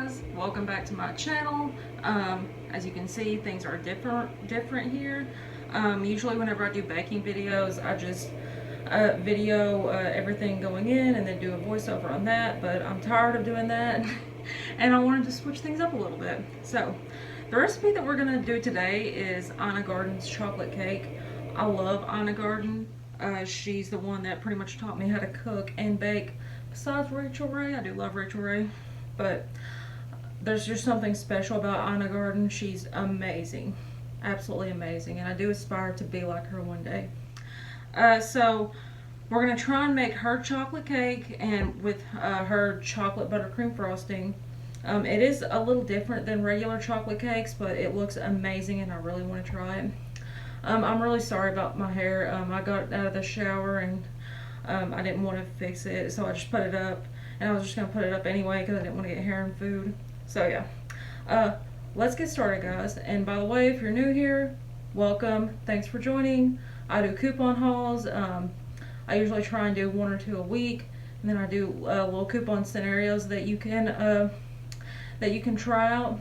guys, welcome back to my channel. As you can see, things are different here. Usually whenever I do baking videos, I just video everything going in and then do a voiceover on that, but I'm tired of doing that and I wanted to switch things up a little bit. So the recipe that we're going to do today is Anna Garten's chocolate cake. I love Anna Garten. She's the one that pretty much taught me how to cook and bake. Besides Rachel Ray, I do love Rachel Ray, but there's just something special about Anna Garten. She's amazing, absolutely amazing, and I do aspire to be like her one day. So we're gonna try and make her chocolate cake and with her chocolate buttercream frosting. It is a little different than regular chocolate cakes, but it looks amazing and I really want to try it. I'm really sorry about my hair. I got out of the shower and I didn't want to fix it, so I just put it up, and I was just going to put it up anyway because I didn't want to get hair and food. So yeah, let's get started, guys. And by the way, if you're new here, welcome, thanks for joining. I do coupon hauls. I usually try and do 1 or 2 a week, and then I do little coupon scenarios that you can try out.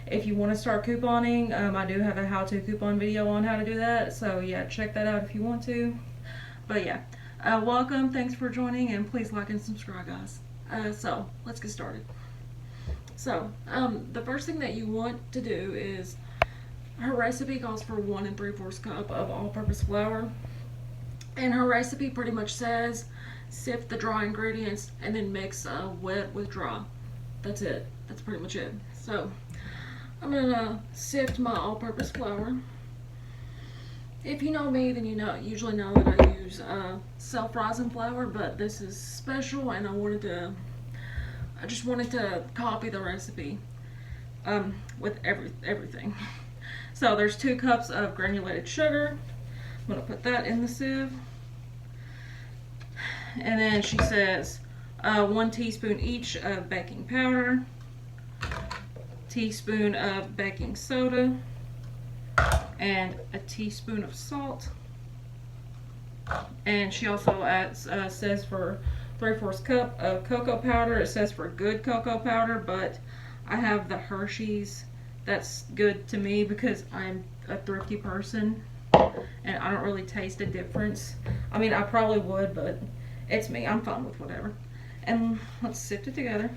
If you want to start couponing, I do have a how-to coupon video on how to do that, so yeah, check that out if you want to. But yeah, welcome, thanks for joining, and please like and subscribe, guys. So let's get started. So the first thing that you want to do is, her recipe calls for 1 3/4 cup of all-purpose flour, and her recipe pretty much says sift the dry ingredients and then mix wet with dry. That's it. That's pretty much it. So I'm gonna sift my all-purpose flour. If you know me, then you usually know that I use self-rising flour, but this is special, and I just wanted to copy the recipe with everything. So there's 2 cups of granulated sugar. I'm gonna put that in the sieve, and then she says 1 teaspoon each of baking powder, teaspoon of baking soda, and a teaspoon of salt. And she also adds says for 3/4 cup of cocoa powder. It says for good cocoa powder, but I have the Hershey's. That's good to me because I'm a thrifty person and I don't really taste a difference. I mean, I probably would, but it's me. I'm fine with whatever. And let's sift it together.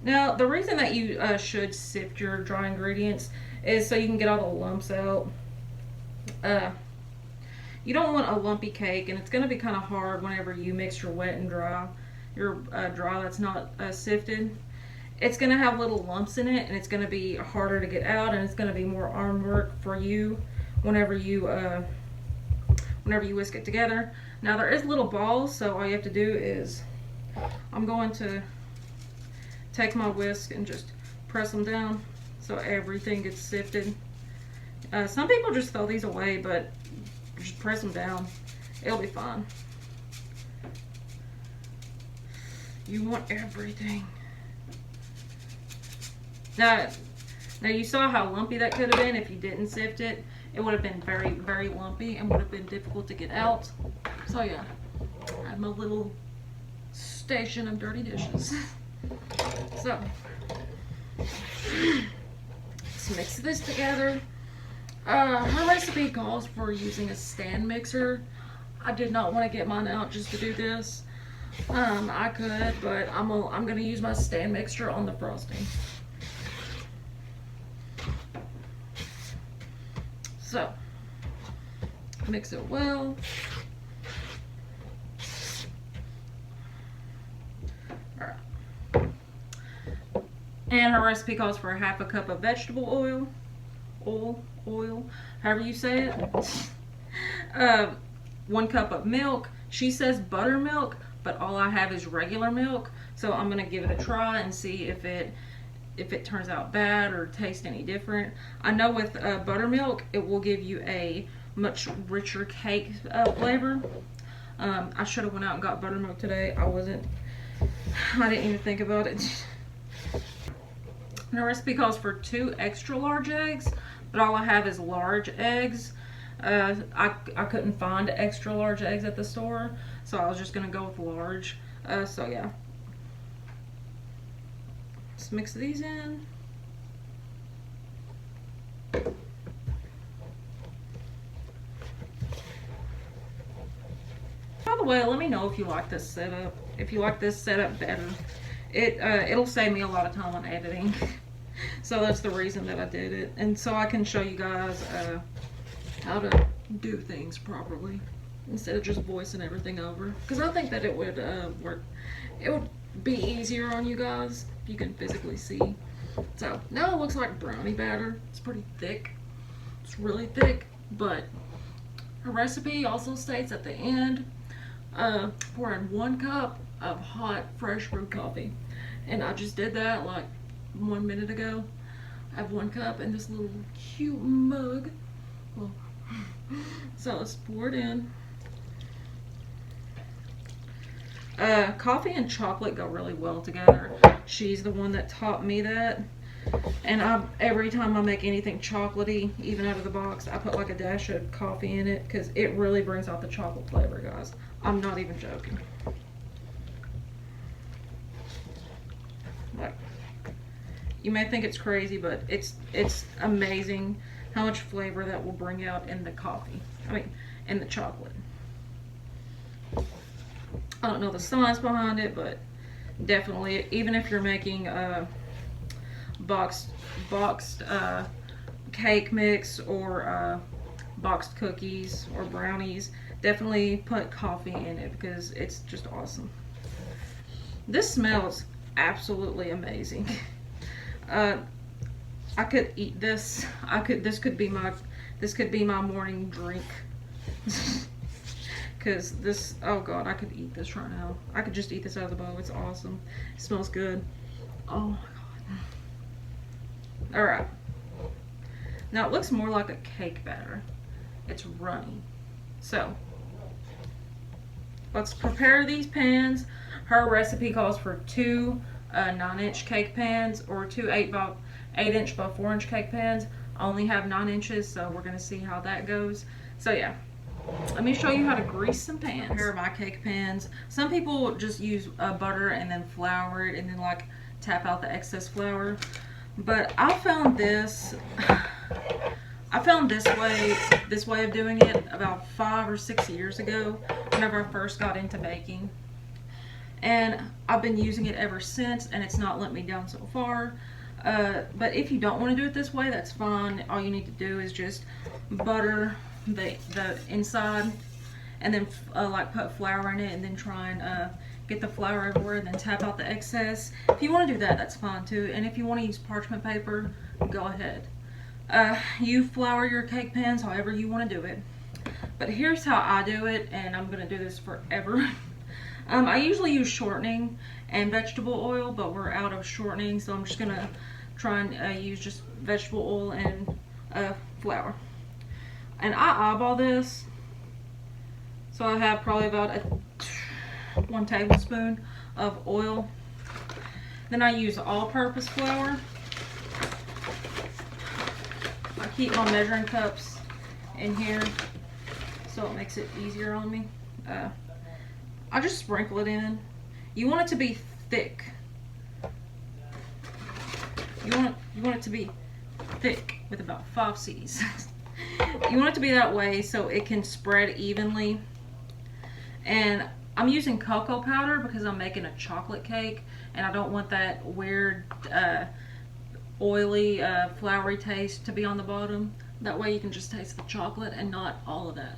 Now, the reason that you should sift your dry ingredients is so you can get all the lumps out. You don't want a lumpy cake, and it's going to be kind of hard whenever you mix your wet and dry, your dry that's not sifted. It's going to have little lumps in it, and it's going to be harder to get out, and it's going to be more arm work for you whenever you whisk it together. Now, there is little balls, so all you have to do is, I'm going to take my whisk and just press them down so everything gets sifted. Some people just throw these away, but just press them down. It'll be fine. You want everything. Now you saw how lumpy that could have been if you didn't sift it. It would have been very, very lumpy and would have been difficult to get out. So yeah, I have my little station of dirty dishes. So let's mix this together. Her recipe calls for using a stand mixer. I did not want to get mine out just to do this. I could, but I'm gonna use my stand mixer on the frosting. So mix it well. And her recipe calls for 1/2 cup of vegetable oil, however you say it. 1 cup of milk. She says buttermilk, but all I have is regular milk. So I'm gonna give it a try and see if it turns out bad or tastes any different. I know with buttermilk, it will give you a much richer cake flavor. I should have went out and got buttermilk today. I didn't even think about it. And the recipe calls for 2 extra large eggs, but all I have is large eggs. I couldn't find extra large eggs at the store, so I was just gonna go with large. So yeah. Let's mix these in. By the way, let me know if you like this setup. If you like this setup better. It'll save me a lot of time on editing. So that's the reason that I did it. And so I can show you guys how to do things properly instead of just voicing everything over. Because I think that it would work. It would be easier on you guys if you can physically see. So now it looks like brownie batter. It's pretty thick. It's really thick. But her recipe also states at the end, pour in 1 cup of hot fresh brewed coffee. And I just did that like 1 minute ago. I have 1 cup in this little cute mug. Well, so let's pour it in. Coffee and chocolate go really well together. She's the one that taught me that. And every time I make anything chocolatey, even out of the box, I put like a dash of coffee in it because it really brings out the chocolate flavor, guys. I'm not even joking. Like, you may think it's crazy, but it's amazing how much flavor that will bring out in the coffee. I mean, in the chocolate. I don't know the science behind it, but definitely, even if you're making boxed cake mix or boxed cookies or brownies, definitely put coffee in it because it's just awesome. This smells absolutely amazing. I could eat this. This could be my morning drink. Because this, oh god, I could eat this right now. I could just eat this out of the bowl. It's awesome. It smells good. Oh my god. Alright. Now it looks more like a cake batter. It's runny. So, let's prepare these pans. Her recipe calls for 2 9-inch cake pans or 2 8-inch by 4-inch cake pans. I only have 9 inches, so we're going to see how that goes. So yeah. Let me show you how to grease some pans. Here are my cake pans. Some people just use butter and then flour it and then like tap out the excess flour. But I found this way of doing it about 5 or 6 years ago whenever I first got into baking. And I've been using it ever since and it's not let me down so far. But if you don't want to do it this way, that's fine. All you need to do is just butter the inside and then like put flour in it and then try and get the flour everywhere and then tap out the excess. If you want to do that, that's fine too. And if you want to use parchment paper, go ahead. You flour your cake pans however you want to do it. But here's how I do it, and I'm going to do this forever. I usually use shortening and vegetable oil, but we're out of shortening, so I'm just going to try and use just vegetable oil and flour. And I eyeball this, so I have probably about 1 tablespoon of oil. Then I use all-purpose flour. I keep my measuring cups in here, so it makes it easier on me. I just sprinkle it in. You want it to be thick. You want it to be thick with about 5 C's. You want it to be that way so it can spread evenly. And I'm using cocoa powder because I'm making a chocolate cake and I don't want that weird oily floury taste to be on the bottom. That way you can just taste the chocolate and not all of that.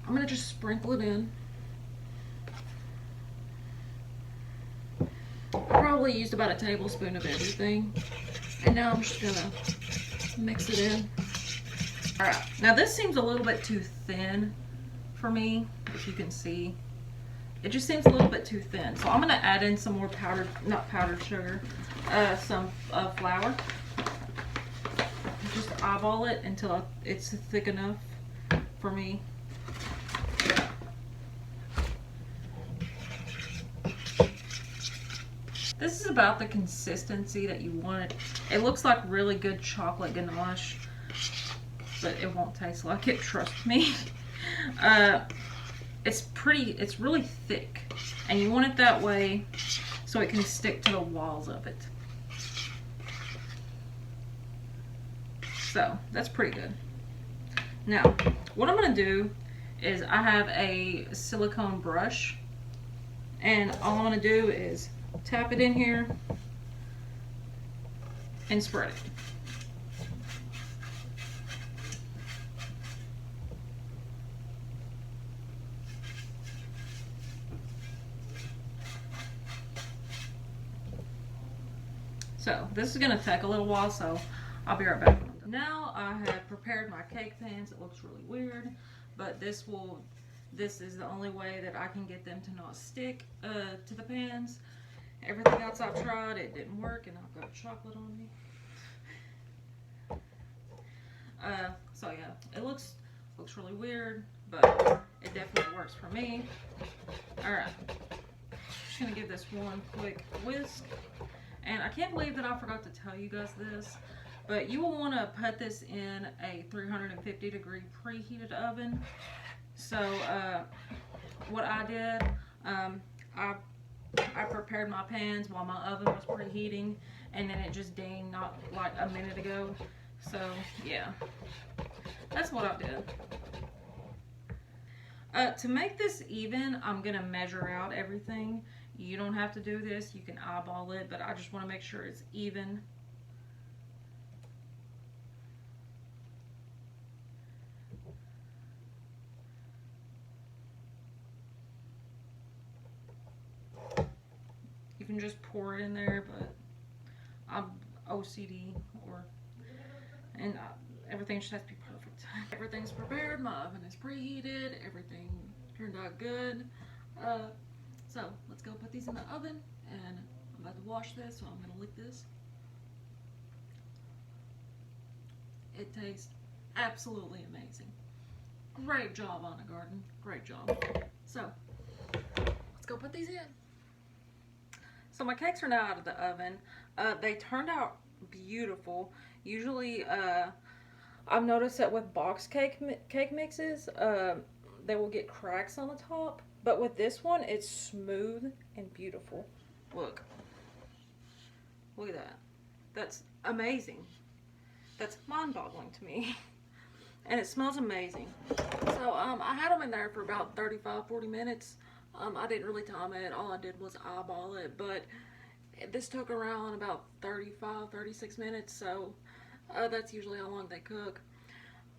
I'm going to just sprinkle it in. I probably used about a tablespoon of everything. And now I'm just going to mix it in. Alright, now this seems a little bit too thin for me, if you can see. It just seems a little bit too thin. So I'm going to add in some more not powdered sugar, some flour. Just eyeball it until it's thick enough for me. This is about the consistency that you want it. It looks like really good chocolate ganache. but it won't taste like it, trust me. It's really thick, and you want it that way so it can stick to the walls of it. So that's pretty good. Now, what I'm going to do is I have a silicone brush, and all I'm going to do is tap it in here and spread it. So this is going to take a little while, so I'll be right back. Now I have prepared my cake pans. It looks really weird, but this is the only way that I can get them to not stick to the pans. Everything else I've tried, it didn't work, and I've got chocolate on me. So yeah, it looks really weird, but it definitely works for me. All right, just gonna give this one quick whisk. And I can't believe that I forgot to tell you guys this, but you will want to put this in a 350 degree preheated oven. So what I did, I prepared my pans while my oven was preheating, and then it just dinged not like a minute ago. So yeah, that's what I did. To make this even, I'm gonna measure out everything. You don't have to do this, you can eyeball it, but I just want to make sure it's even. You can just pour it in there, but I'm OCD, and everything just has to be perfect. Everything's prepared, my oven is preheated, everything turned out good. So let's go put these in the oven, and I'm about to wash this, so I'm gonna lick this. It tastes absolutely amazing. Great job, Anna Garten. Great job. So let's go put these in. So my cakes are now out of the oven. They turned out beautiful. Usually, I've noticed that with box cake mixes, they will get cracks on the top. But with this one, it's smooth and beautiful. Look at that. That's amazing. That's mind-boggling to me. And it smells amazing. So I had them in there for about 35-40 minutes. I didn't really time it. All I did was eyeball it. But this took around about 35-36 minutes. So that's usually how long they cook.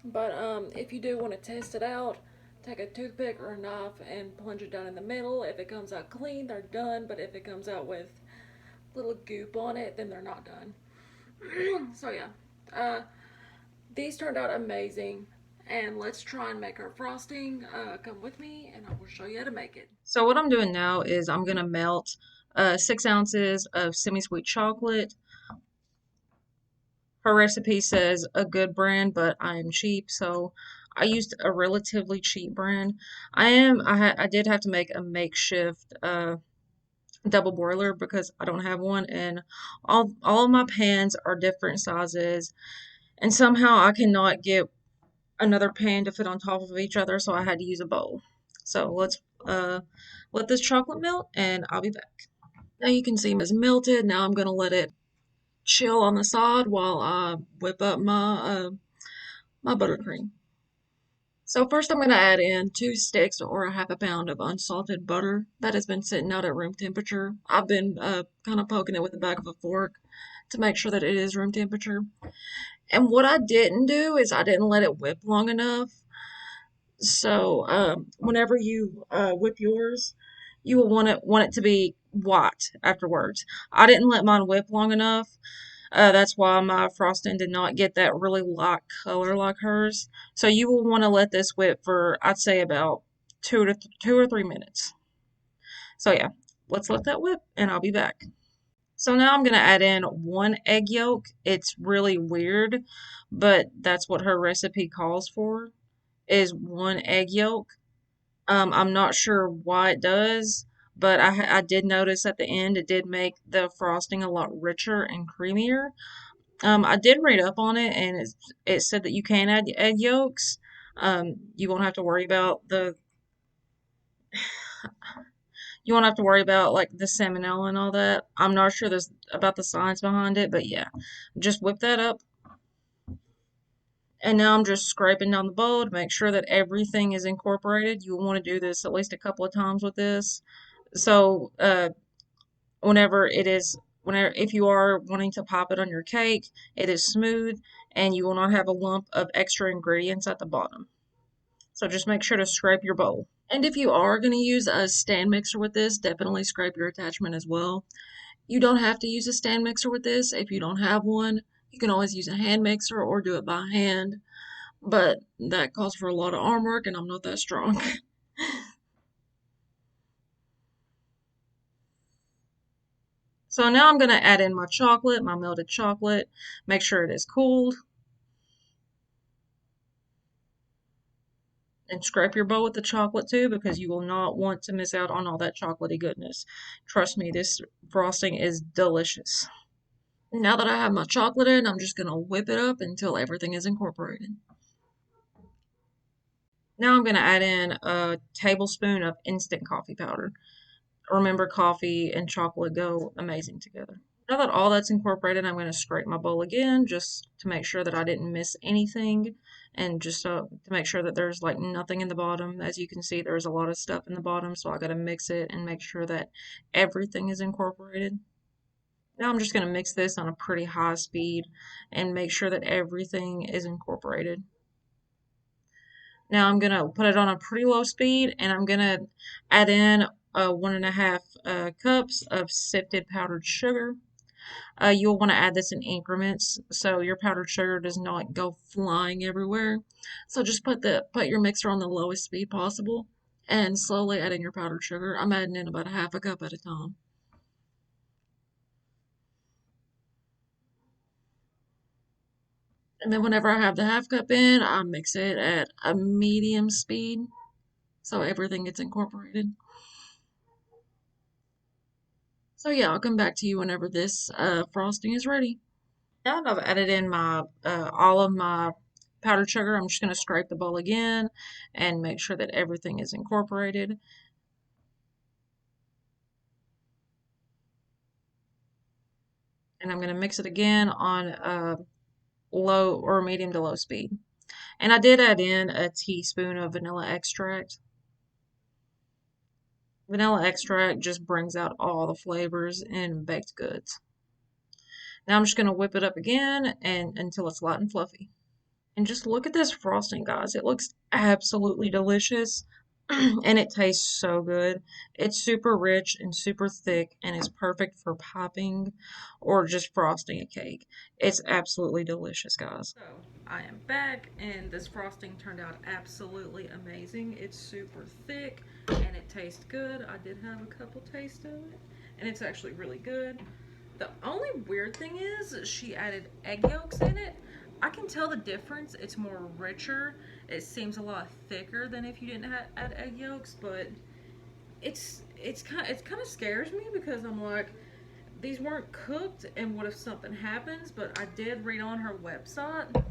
But if you do want to test it out, take a toothpick or a knife and plunge it down in the middle. If it comes out clean, they're done. But if it comes out with little goop on it, then they're not done. So yeah, these turned out amazing. And let's try and make our frosting. Come with me and I will show you how to make it. So what I'm doing now is I'm going to melt 6 ounces of semi-sweet chocolate. Her recipe says a good brand, but I am cheap, so I used a relatively cheap brand. I did have to make a makeshift double boiler because I don't have one, and all of my pans are different sizes, and somehow I cannot get another pan to fit on top of each other, so I had to use a bowl. So let's let this chocolate melt, and I'll be back. Now you can see it's melted. Now I'm gonna let it chill on the side while I whip up my my buttercream. So first I'm going to add in 2 sticks or a half a pound of unsalted butter that has been sitting out at room temperature. I've been kind of poking it with the back of a fork to make sure that it is room temperature. And what I didn't do is I didn't let it whip long enough. So whenever you whip yours, you will want it to be white afterwards. I didn't let mine whip long enough. That's why my frosting did not get that really light color like hers. So you will want to let this whip for, I'd say, about 2 or 3 minutes. So yeah, let's let that whip and I'll be back. So now I'm going to add in 1 egg yolk. It's really weird, but that's what her recipe calls for, is 1 egg yolk. I'm not sure why it does, but I did notice at the end it did make the frosting a lot richer and creamier. I did read up on it, and it said that you can add egg yolks. You won't have to worry about like the salmonella and all that. I'm not sure there's about the science behind it, but yeah, just whip that up. And now I'm just scraping down the bowl to make sure that everything is incorporated. You will want to do this at least a couple of times with this. So, whenever if you are wanting to pop it on your cake, it is smooth and you will not have a lump of extra ingredients at the bottom. So just make sure to scrape your bowl. And if you are going to use a stand mixer with this, definitely scrape your attachment as well. You don't have to use a stand mixer with this. If you don't have one, you can always use a hand mixer or do it by hand. But that calls for a lot of arm work and I'm not that strong. So now I'm going to add in my chocolate, my melted chocolate. Make sure it is cooled. And scrape your bowl with the chocolate too because you will not want to miss out on all that chocolatey goodness. Trust me, this frosting is delicious. Now that I have my chocolate in, I'm just going to whip it up until everything is incorporated. Now I'm going to add in a tablespoon of instant coffee powder. Remember, coffee and chocolate go amazing together. Now that all that's incorporated, I'm going to scrape my bowl again just to make sure that I didn't miss anything and just to make sure that there's like nothing in the bottom. As you can see, there's a lot of stuff in the bottom, so I got to mix it and make sure that everything is incorporated. Now I'm just going to mix this on a pretty high speed and make sure that everything is incorporated. Now I'm going to put it on a pretty low speed and I'm going to add in 1.5 cups of sifted powdered sugar. You'll want to add this in increments so your powdered sugar does not go flying everywhere. So just put your mixer on the lowest speed possible and slowly add in your powdered sugar. I'm adding in about 1/2 cup at a time. And then whenever I have the 1/2 cup in, I mix it at a medium speed so everything gets incorporated. So yeah, I'll come back to you whenever this frosting is ready. Now that I've added in my all of my powdered sugar, I'm just going to scrape the bowl again and make sure that everything is incorporated. And I'm going to mix it again on low or medium to low speed. And I did add in a teaspoon of vanilla extract. Vanilla extract just brings out all the flavors in baked goods. Now I'm just going to whip it up again and until it's light and fluffy. And just look at this frosting, guys. It looks absolutely delicious and it tastes so good. It's super rich and super thick and is perfect for popping or just frosting a cake. It's absolutely delicious, guys. So I am back and this frosting turned out absolutely amazing. It's super thick and it tastes good. I did have a couple tastes of it and it's actually really good. The only weird thing is she added egg yolks in it. I can tell the difference. It's more richer. It seems a lot thicker than if you didn't add egg yolks, but it's kind of scares me because I'm like, these weren't cooked, and what if something happens? But I did read on her website,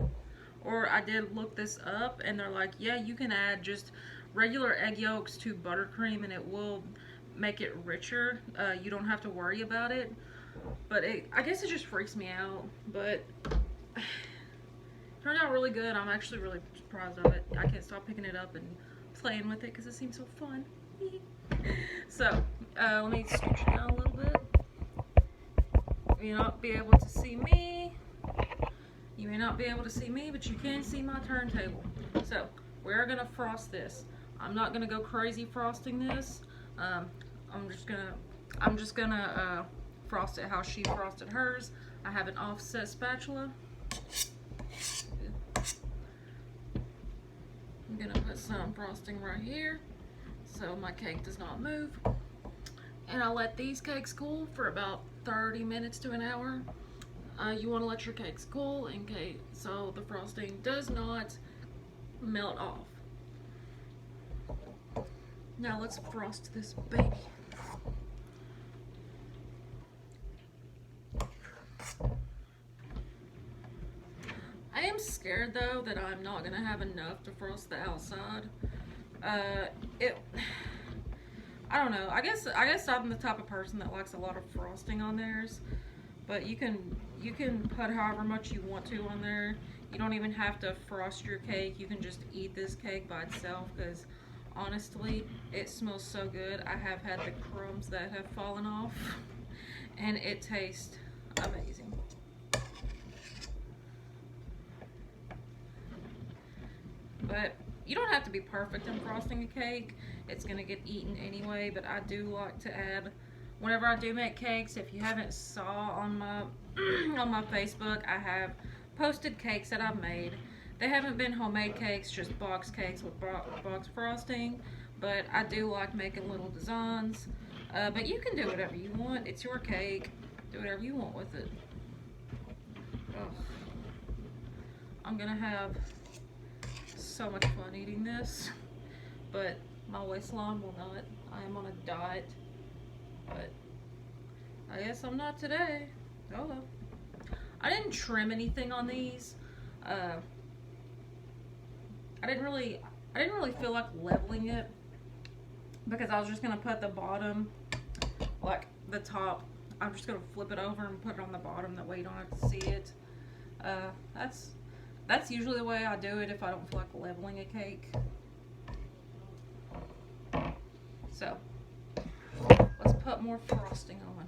or I did look this up, and they're like, yeah, you can add just regular egg yolks to buttercream, and it will make it richer. You don't have to worry about it. But I guess it just freaks me out. But turned out really good. I'm actually really surprised of it. I can't stop picking it up and playing with it because it seems so fun. So, let me scooch it down a little bit. You may not be able to see me. You may not be able to see me, but you can see my turntable. So, we're going to frost this. I'm not going to go crazy frosting this. I'm just gonna frost it how she frosted hers. I have an offset spatula. I'm gonna put some frosting right here so my cake does not move. And I'll let these cakes cool for about 30 minutes to an hour. You want to let your cakes cool in case so the frosting does not melt off. Now let's frost this baby. that I'm not gonna have enough to frost the outside. I don't know. I guess I'm the type of person that likes a lot of frosting on theirs. But you can put however much you want to on there. You don't even have to frost your cake. You can just eat this cake by itself because honestly, it smells so good. I have had the crumbs that have fallen off and it tastes amazing. But you don't have to be perfect in frosting a cake. It's gonna get eaten anyway, but I do like to add, whenever I do make cakes, if you haven't saw on my on my Facebook, I have posted cakes that I've made. They haven't been homemade cakes, just box cakes with box frosting, but I do like making little designs. But you can do whatever you want. It's your cake. Do whatever you want with it. Ugh. I'm gonna have so much fun eating this, but my waistline will not. I am on a diet, but I guess I'm not today. Oh well. I didn't trim anything on these. I didn't really feel like leveling it because I was just gonna put the bottom, like the top, I'm just gonna flip it over and put it on the bottom. That way you don't have to see it. That's usually the way I do it if I don't feel like leveling a cake. So let's put more frosting on.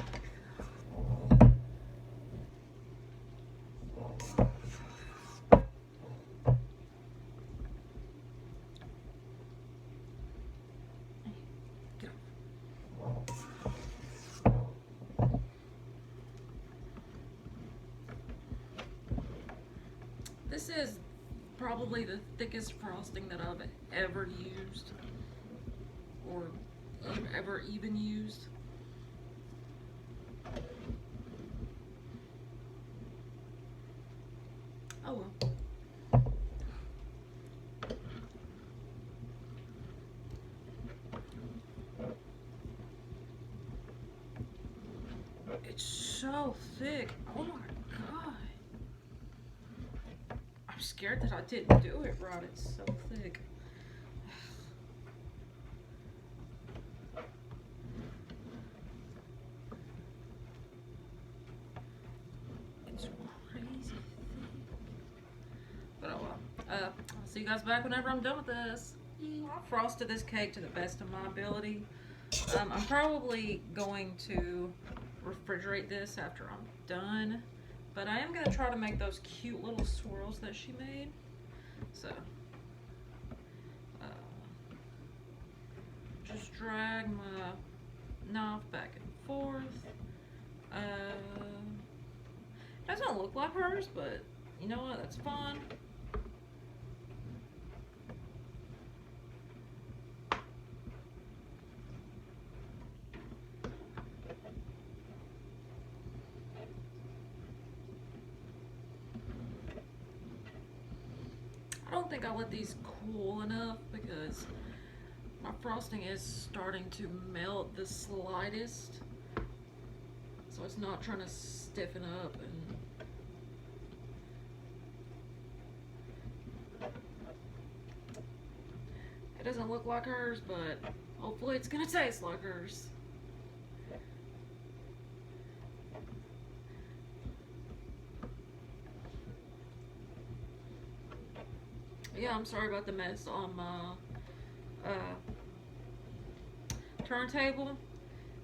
This is probably the thickest frosting that I've ever used, or ever even used. Oh well. It's so thick. Oh my god. I'm scared that I didn't do it right. It's so thick. It's crazy thick. But oh well. I'll see you guys back whenever I'm done with this. I frosted this cake to the best of my ability. I'm probably going to refrigerate this after I'm done, but I am going to try to make those cute little swirls that she made. So just drag my knife back and forth. Doesn't look like hers, but you know what, that's fun. I don't think I let these cool enough because my frosting is starting to melt the slightest, so it's not trying to stiffen up. And it doesn't look like hers, but hopefully it's gonna taste like hers. Yeah, I'm sorry about the mess on my turntable.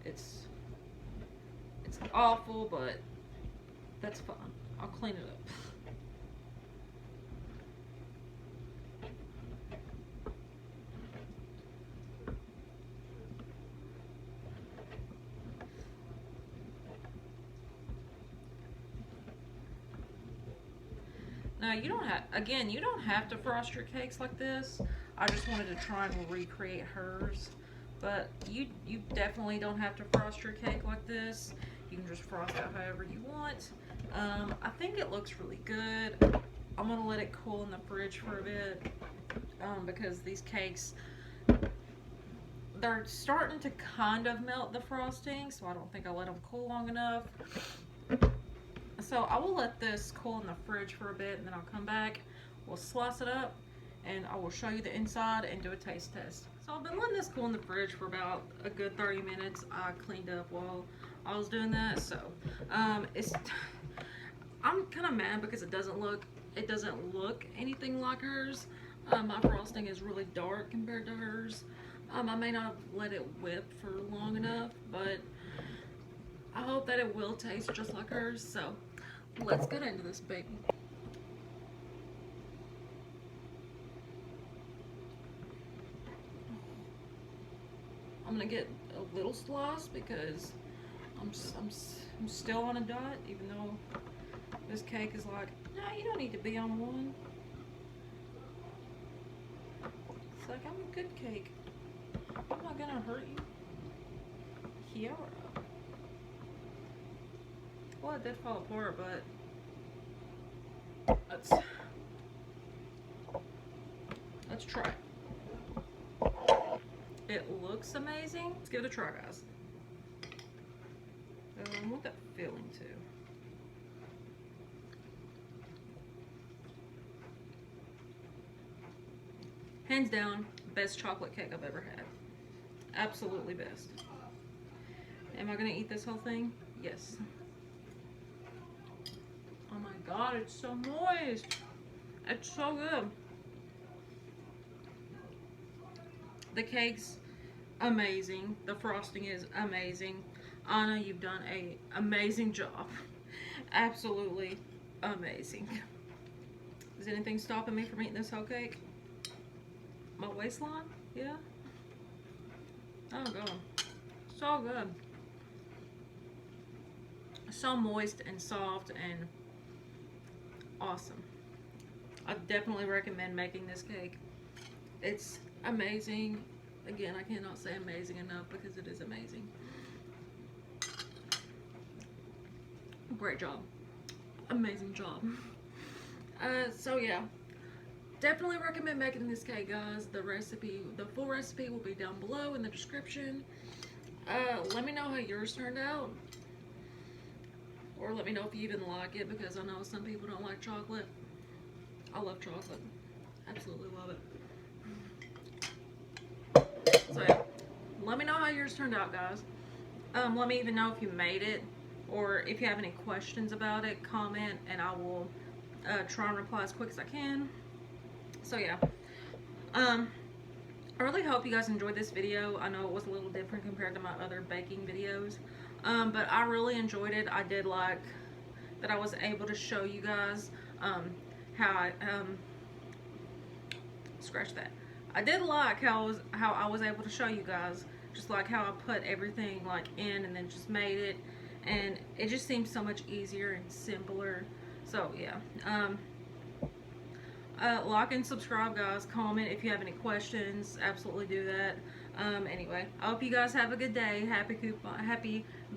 It's awful, but that's fine. I'll clean it up. Now you don't have to frost your cakes like this. I just wanted to try and recreate hers. But you definitely don't have to frost your cake like this. You can just frost it however you want. I think it looks really good. I'm gonna let it cool in the fridge for a bit because these cakes, they're starting to kind of melt the frosting, so I don't think I let them cool long enough. So I will let this cool in the fridge for a bit and then I'll come back we'll slice it up, and I will show you the inside and do a taste test. So I've been letting this cool in the fridge for about a good 30 minutes. I cleaned up while I was doing that, so I'm kind of mad because it doesn't look anything like hers. My frosting is really dark compared to hers. I may not have let it whip for long enough, but I hope that it will taste just like hers. So let's get into this baby. I'm gonna get a little slice because I'm still on a diet, even though this cake is like, no, you don't need to be on one. It's like, I'm a good cake. I'm not gonna hurt you. Kiara. Well, it did fall apart, but let's try it. It looks amazing. Let's give it a try, guys. I want that filling too. Hands down, best chocolate cake I've ever had. Absolutely best. Am I gonna eat this whole thing? Yes. Oh my god, it's so moist. It's so good. The cake's amazing. The frosting is amazing. Anna, you've done an amazing job. Absolutely amazing. Is anything stopping me from eating this whole cake? My waistline? Yeah. Oh god. So good. So moist and soft and awesome. I definitely recommend making this cake. It's amazing. Again, I cannot say amazing enough because it is amazing. Great job. Amazing job. So yeah, definitely recommend making this cake, guys. The full recipe will be down below in the description. Let me know how yours turned out, or let me know if you even like it, because I know some people don't like chocolate. I love chocolate. Absolutely love it. So yeah, let me know how yours turned out, guys. Let me even know if you made it, or if you have any questions about it, comment, and I will try and reply as quick as I can. So yeah, I really hope you guys enjoyed this video. I know it was a little different compared to my other baking videos, but I really enjoyed it. I did like that I was able to show you guys how scratch that. I did like how I was able to show you guys, just like how I put everything like in and then just made it, and it just seems so much easier and simpler. So yeah, like and subscribe, guys. Comment if you have any questions. Absolutely do that. Anyway, I hope you guys have a good day. Happy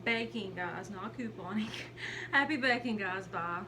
baking, guys. Not couponing. Happy baking, guys. Bye.